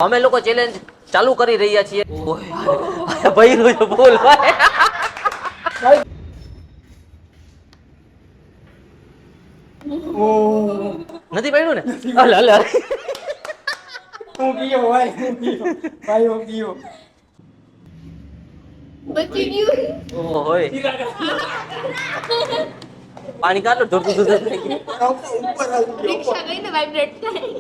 અમે લોકો ચેલેન્જ ચાલુ કરી રહ્યા છીએ. ભાઈ બોલ ભાઈ. નથી પડ્યું ને? હાલ હાલ હાલ. હું ગયો ભાઈ, હું ગયો ભાઈ, હું ગયો. બચી ગયું. ઓહો હોય. પાણી કાઢો ઢોકું થઈ ગયું. ઉપર આવી ગયો. રિક્ષા ગઈ ને વાઇબ્રેટ થાય.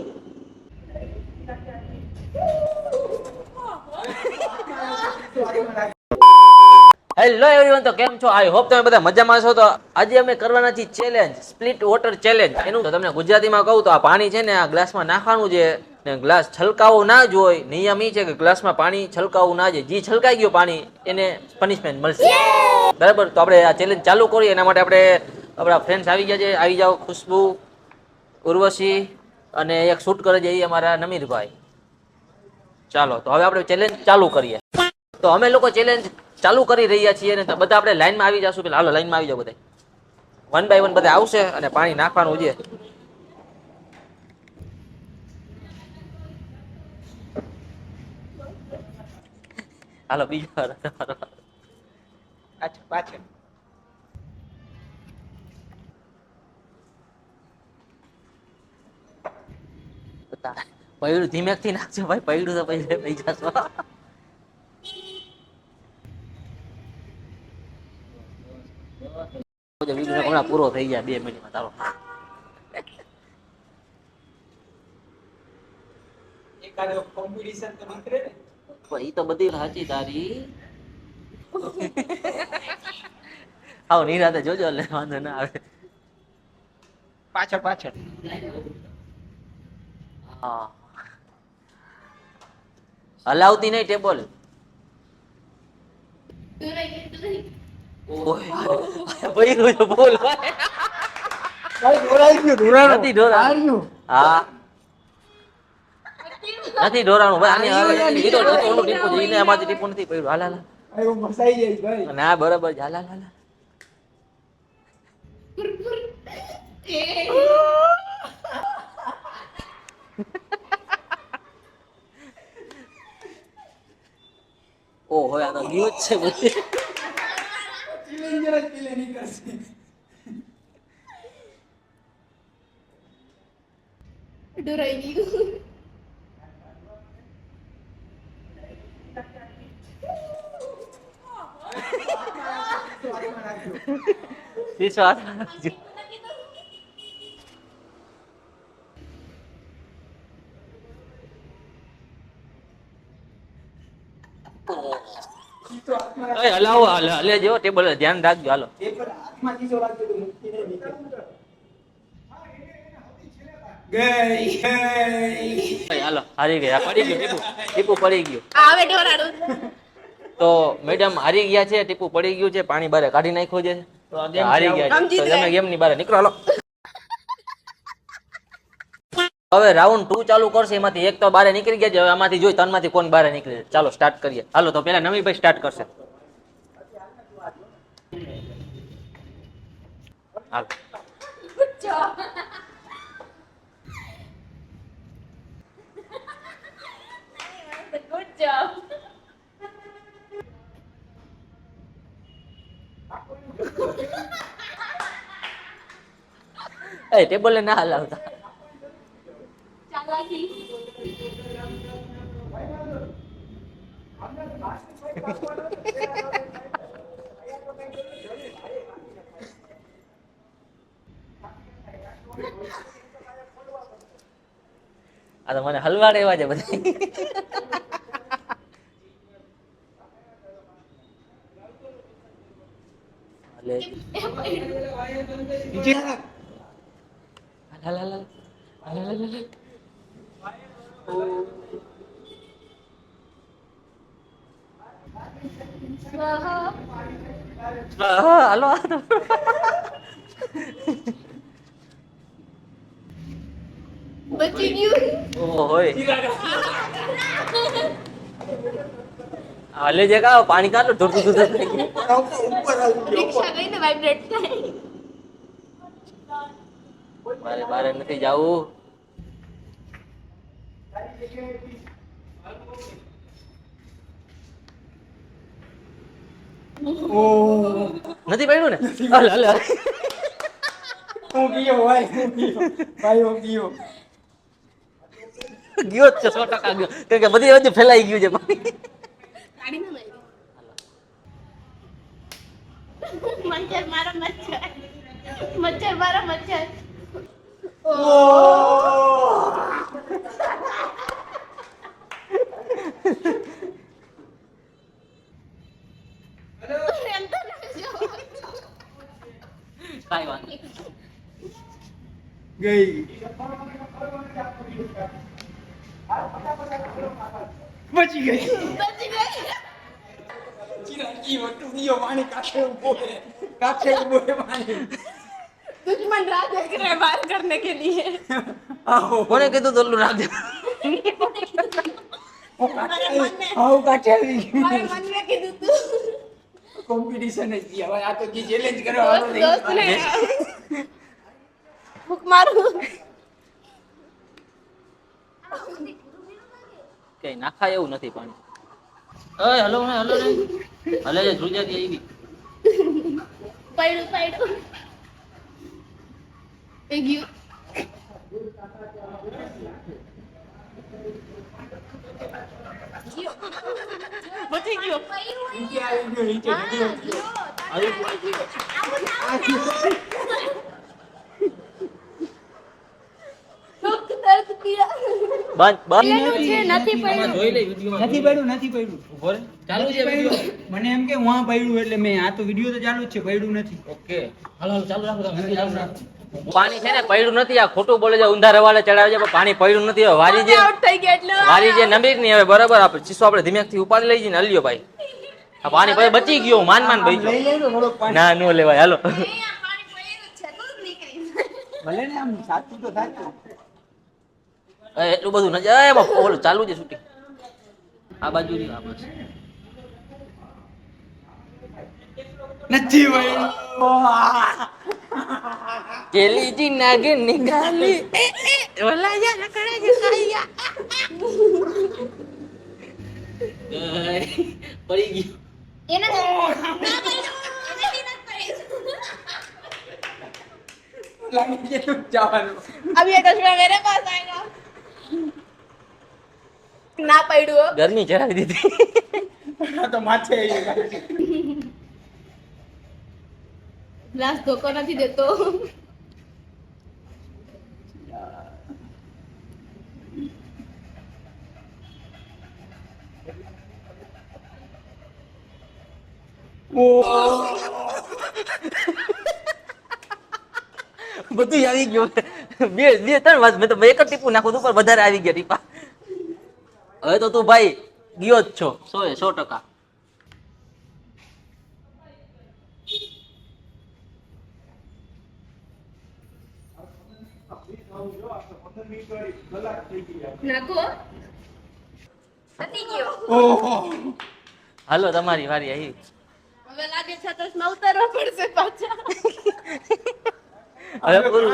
હેલો એવરીવન, તો કેમ છો? આઈ હોપ તમે બધા મજામાં છો. તો આજે અમે કરવાના છીએ ચેલેન્જ, સ્પ્લિટ વોટર ચેલેન્જ. એનું તો તમને ગુજરાતીમાં કહું તો આ પાણી છે ને આ ગ્લાસમાં નાખવાનું છે ને ગ્લાસ છલકાવો ના જ હોય. નિયમ એ છે કે ગ્લાસમાં પાણી છલકાવું ના જાય. જે છલકાઈ ગયું પાણી એને પનિશમેન્ટ મળશે, બરાબર? તો આપણે આ ચેલેન્જ ચાલુ કરીએ. એના માટે આપણે આપણા ફ્રેન્ડ્સ આવી ગયા છે. આવી જાઓ, ખુશ્બુ, ઉર્વશી અને એક શૂટ કરે છે એ અમારા નમીરભાઈ. ચાલો તો હવે આપણે ચેલેન્જ ચાલુ કરીએ. તો અમે લોકો ચેલેન્જ ચાલુ કરી રહ્યા છીએ ને બધા આપણે લાઈનમાં આવી જશું. પેલા હાલો લાઈનમાં આવી જાવ બધા, વન બાય વન બધા આવશે અને પાણી નાખવાનું છે. હાલો બીજો પાછળ પૈડું ધીમેકથી નાખજો ભાઈ, પૈડું તો પૈસે પૈ જશો. હમણાં પૂરો થઈ જાય 2 મિનિટમાં. ચાલો એકાદો કોમ્પિટિશન તો નીકળે ને. એ તો બધી સાચી તારી. આવો નિરાતે જોજો એટલે વાંધો ના આવે. પાછળ પાછળ. હા, હલાવતી નહીં ટેબલ. ભાઈ બોલ ભાઈ. ભાઈ દોરાઈ ગયું, દોરાણું. નથી ઢોરાણું. હાર્યું. હા નથી ઢોરાણું ભાઈ. આની લીધો ઓલું ટીપું જોઈને એમાંથી ટીપું નથી પડ્યું. હાલ હાલ ભાઈ હું ફસાઈ જઈશ ભાઈ. ના બરાબર છે. હાલ હાલ હાલ. ઓહો આ તો ગયું જ છે બધી. ચેલેન્જર જ પેલે નીકળશે. ડરાઈ ગયું. શીશો હાથમાં નાખજો. ઈ તો હાથમાં એ હલાવો હલે જેવો ટેબલ ધ્યાન રાખજો. હાલો પેપર હાથમાં ચીજો લાગતો તો મુક્તિ નહીં નીકળે. ગઈ ગઈ. હાલો હારી ગયા. પડી ગયું ટીપુ, ટીપુ પડી ગયું. આ હવે ડોરાડું. તો મેડમ હારી ગયા છે. ટીપુ પડી ગયું છે. પાણી બારે કાઢી નાખ્યું છે. તો હારી ગયા છે. તો તમે ગેમ ની બહાર નીકળો. હાલો હવે રાઉન્ડ 2 ચાલુ કરશે. એમાંથી એક તો બારે નીકળી ગયા છે. હવે આમાંથી જોઈ 3 માંથી કોણ બારે નીકળે. ચાલો સ્ટાર્ટ કરીએ. હાલો તો પેલા નવીભાઈ સ્ટાર્ટ કરશે. હાલો ગુડ જોબ. એ ટેબલ ને ના હલાવતા. ચાલાકી. આ તો મને હલવાડે એવા છે બધા. નીચે નાખ. હાલ હાલ હાલ હાલ હાલ હાલ. હાલો બચી ગયું. ઓહો હોય. હાલે જે કા પાણી કાઢો ઢોકું થઈ ગયું. ઉપર આવી ગયો. રિક્ષા ગઈ ને વાઇબ્રેટ થાય. મારે બારે નથી જાવું. ઓહ નથી પડ્યું ને? હાલે હાલે હાલે. હું ગયો ભાઈ હું ગયો ભાઈ હું ગયો ગયો જ છે 100% ગયો. કેમ કે બધી બાજુ ફેલાઈ ગયું છે પાણી. પાણી ના મારી મચ્છર મારો મચ્છર મચ્છર મારો મચ્છર એમ તો નથી જો. કાંઈ વાંધો નહીં. ગઈ બચી ગઈ બચી ગઈ. ચિરાગી વટુ ગયો પાણી કાઠે ઉભો છે પાણી दुश्मन राह देख रहे हैं बाहर करने के लिए આવો કોને કીધું તો ઓલું રાખજે? આવો કાઠે આવી हमारे मन में कीधु तू કોમ્પિટિશન જ છે હવે આ તો જે ચેલેન્જ કરવા दोस्त दोस्त ने फूक मारू કઈ નાખાય એવું નથી પાણી. ઓય હલો ને હલો ને. હલે છે ધ્રુજાતી આવી. पड़ू पड़ू एक यू बची गयो નીચે આવી ગયો નીચે दुख दर्द किया બંધ બંધ. લેનું છે નથી આમાં પડ્યું જોઈ લે વિડિયોમાં. નથી પડ્યું નથી પડ્યું ઉભો રે. ચાલુ છે વિડિયો. મને એમ કે હું પડ્યું એટલે મેં આ તો વિડિયો તો ચાલુ જ છે પડ્યું નથી ઓકે હાલો હાલો ચાલુ રાખો તમે ચાલુ રાખો. પાણી છે ને પડ્યું નથી. આ ખોટું બોલે છે, ઊંધા રવાડે ચડાવે છે, પણ પાણી પડ્યું નથી. હવે વારી જે આઉટ થઈ ગયા એટલે વારી જે નમીક ની હવે બરાબર આપણે ચીસો આપણે ધીમેકથી ઉપાડી લઈ જઈને હલ્યો ભાઈ. આ પાણી પછી બચી ગયો માન માન ભાઈ લઈ લેજો થોડોક પાણી ના નો લેવાય હાલો. પાણી પડ્યું છે તું જ નીકળી ભલે ને આમ સાચું તો સાચું એટલું બધું નજર એ બાપ ઓલું ચાલુ છે શૂટિંગ. આ બાજુ રહ્યું આ બસ. નથી પડ્યું કેલી જી નાગે નિકાલી ઓલા યા રકડે જે કાયા પડી ગયું. એને ના પડ્યું એનાથી ના પડ્યું લાગી ગયું જવાનું अब ये कचरा मेरे पास आएगा ना પડ્યું ગરમી ચડાવી દીધી. આ તો માથે આવી ગયું ગ્લાસ ધોકો નથી દેતો બધું આવી ગયું. બે બે ત્રણ વાત મેં તો એક જ ટીપું નાખું તું પણ વધારે આવી ગયા ટીપા. હવે તો તું ભાઈ ગયો જ છો 100%. નાખો પતી ગયો ઓહો હાલો તમારી વારી આવી. હવે લાગે છે તો ઉતરવા પડશે પાછા હવે પૂરું.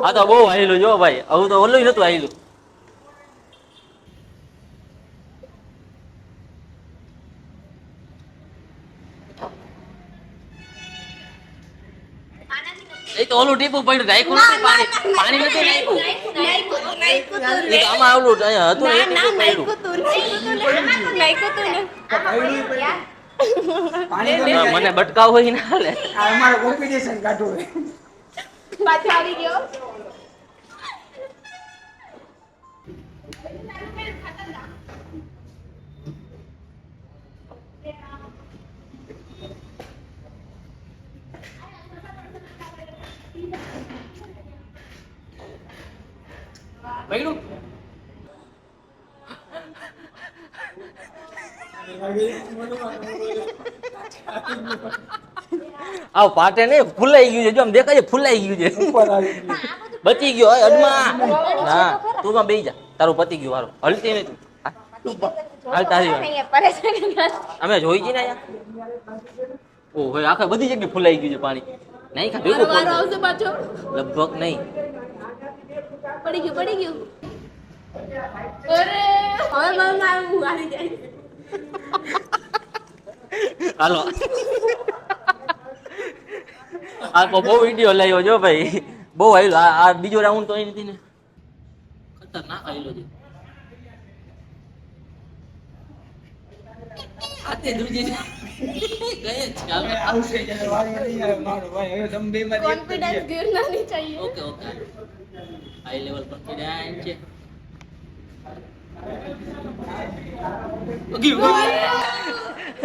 આ તો બહુ હાલ્યું જો ભાઈ. આવું તો ઓલું નતું હાલ્યું. એ તો ઓલું ટીપું પડ્યું રાખ્યું નથી પાણી પાણી નથી નાખ્યું. એ તો આમાં ઓલું અહીંયા હતું ને એ ટીપું પડ્યું. પાણી તો હા, મને બટકાવ હોય ને હાલે. આ અમારે કોમ્પિટિશન કાઢવું છે પાછો આવી ગયો પડ્યું. આવ પાટે ને ફૂલાઈ ગયું છે જો આમ દેખાય છે ફૂલાઈ ગયું છે. ઉપર આવી ગયું બચી ગયો ઓય અડમા. હા તું માં બેહી જા તારું પતી ગયું હારું. હલતી નહીં તું. હાલ તારી વાત. અમે જોઈ જી ને યાર. ઓ હોય આખા બધી જગ્યાએ ફૂલાઈ ગયું છે પાણી. નહીં ખા ભેગું વારો પડ્યું. આવશે પાછો લગભગ નહીં. પડી ગયું અરે હવે મારું આવી જાય હાલો આ બહુ વિડીયો લાવ્યો જો ભાઈ, બહુ આવેલો. આ બીજો રાઉન્ડ તો અહીં નથી ને, ખતરનાક આવેલો છે. આ તે દૂજી ગયે જ ચાલો. હવે આવશે જ્યારે વારો નહીં આવે મારો ભાઈ. હવે તમે બે માંથી એક કોન્ફિડન્સ કરીએ. गिरना नहीं चाहिए. Okay okay, high level confidence છે.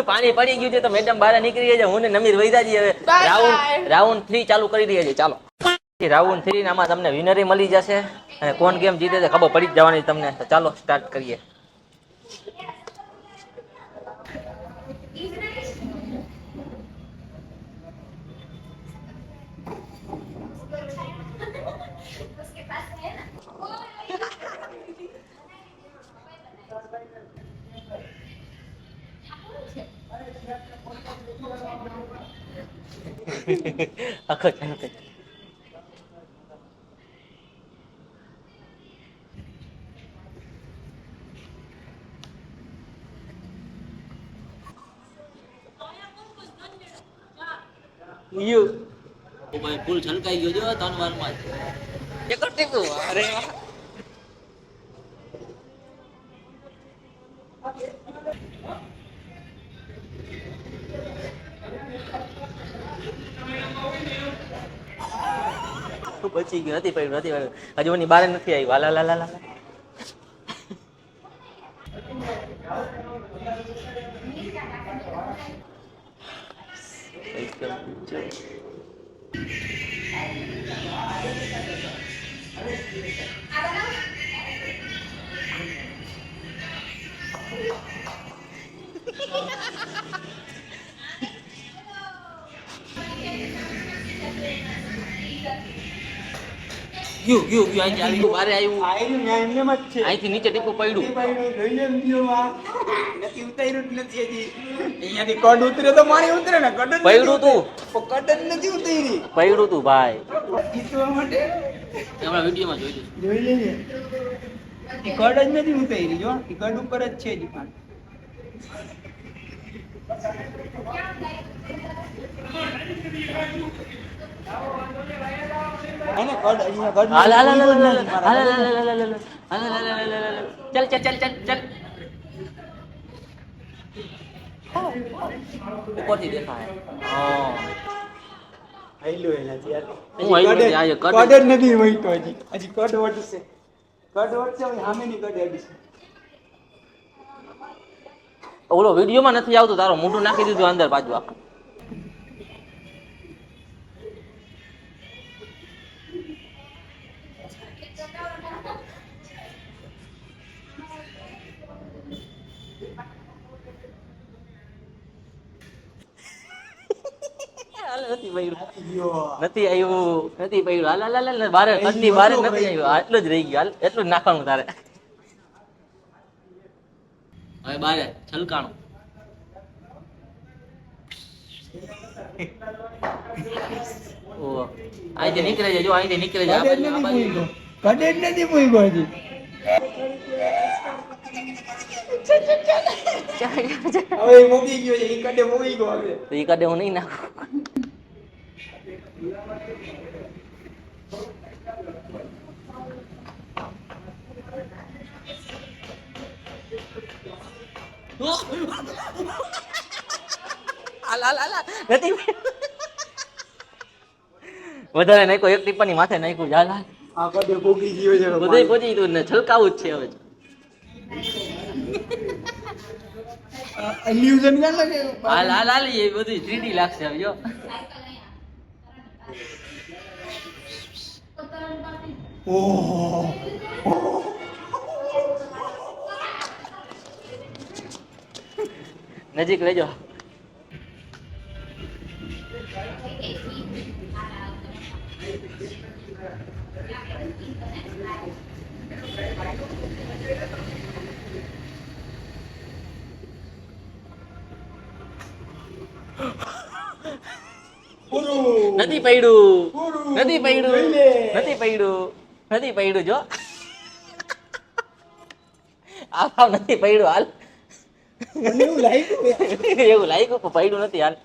પાણી પડી ગયું છે તો મેડમ બહાર નીકળી ગયા છે. હું ને નમીર વૈદા છીએ. હવે Bye રાઉન્ડ 3 ચાલુ કરી દઈએ છીએ. ચાલો રાઉન્ડ 3 આમાં તમને વિનરી મળી જશે અને કોણ ગેમ જીતે છે ખબર પડી જ જવાની તમને. તો ચાલો સ્ટાર્ટ કરીએ. આખો ચાલો કે યુ ઓ ભાઈ ફૂલ છલકાઈ ગયો જો 3 વારમાં એ કરતી તું. અરે વાહ. બચી ગયો. નથી પડ્યું, નથી પડ્યું. હજુ ઓની બારે નથી આવી. વાલા લા લા લા. યુ યુ યુ અહીં આવી બારે આવ્યું. આયરું ન્યા એમને જ છે. અહીંથી નીચે ટીપું પડ્યું. એ ભાઈનો જોઈ લે વિડીયોમાં. નથી ઉતાર્યું જ નથી હજી. અહીંયાથી કડ ઉતરે તો મારી ઉતરે ને. કડ જ નથી પડ્યું તું. ઉતરી. કડ જ નથી ઉતરી. પડ્યું તું ભાઈ. જીતવા માટે હમણાં વિડીયોમાં જોઈ લઈશું. જોઈ લેજે. એ કડ જ નથી ઉતરી જો. એ કડ ઉપર જ છે જ પણ. એને કડ અહીંયા કડ હાલ હાલ હાલ હાલ હાલ નથી હાલ મારા. હાલ હાલ હાલ હાલ હાલ હાલ હાલ. ચલ ચલ ચલ ચલ ચલ. ઉપરથી દેખાય. હા હાઈલો એનાથી યાર. હું હાઈલો નથી, આ કડ. કડ જ નથી વહીતો હજી. હજી કડ વટશે. કડ વટશે હવે સામેની કડ અડીશે. ઓલો વિડીયોમાં નથી આવતું. તારો મોઢું નાખી દીધું અંદર બાજુ આખું. નથી પડ્યું. નથી આવ્યું. નથી પડ્યું. હાલ હાલ હાલ હાલ. બારે કદની બારે નથી આવ્યું. આટલું જ રહી ગયું. હાલ એટલું જ નાખવાનું તારે. હવે બારે છલકાણું. ઓ અહીંથી નીકળે છે. જો અહીંથી નીકળે છે. આ કડ જ બાજુ, આ નથી બાજુ. પૂછ્યો. કડ જ નથી પૂછ્યો હજી. હવે એ મૂકી ગયો છે. એ કડે મૂકી ગયો હવે. તો એ કાઢે હું નહીં નાખું. હાલ હાલ હાલ. નથી વધારે નાખ્યો. એક ટીપાની માથે નાખ્યું. હાલ હાલ. આ કડે મૂકી ગયો છે. બધું પહોંચી ગયું ને છલકાવું જ છે હવે. ઇલ્યુઝન ના લાગે. હાલ હાલ હાલ. એ બધું 3D લાગશે હવે જો. ઓહો. નજીક લેજો. પૂરું. નથી પડ્યું. પૂરું. નથી પડ્યું. જોઈ લે. નથી પડ્યું. નથી પડ્યું જો. આ ભાવ નથી પડ્યું. હાલ મને એવું લાગ્યું યાર. એવું લાગ્યું પણ પડ્યું નથી. હાલ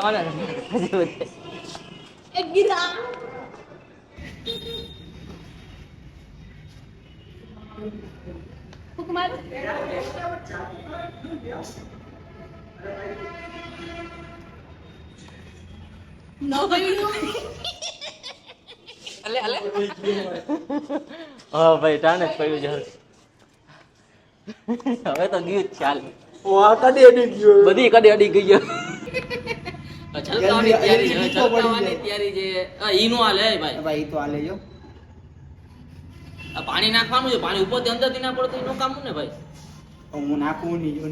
છલકાવાના એક ગીરા ફૂંક માર ન ગયું અલે અલે હા ભાઈ ટાણે જ પડ્યું છે હવે તો ગયું જ ચાલ વાહ કદી અડી ગયો બધી કડી અડી ગઈ ગયો છલકાવાની જલ્દી, તૈયારી છે જલ્દી છલકાવાની પડી જાય. તૈયારી છે ઈ નો હાલે ભાઈ ભાઈ તો આ લેજો આ પાણી નાખવાનું છે પાણી ઉપરથી અંદરથી ના પડતું એનું કામ ને ભાઈ હું નાખું નહીં જો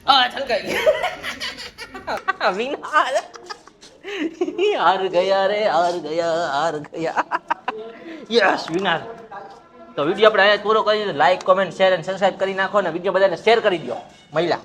આ છલકાઈ ગયા વિના હાર ગયા રે હાર ગયા યસ વિનર તો વિડીયો આપણે અહીંયા પૂરો કરી લાઈક કોમેન્ટ શેર અને સબસ્ક્રાઇબ કરી નાખો ને વિડીયો બધાને શેર કરી દો મહિલા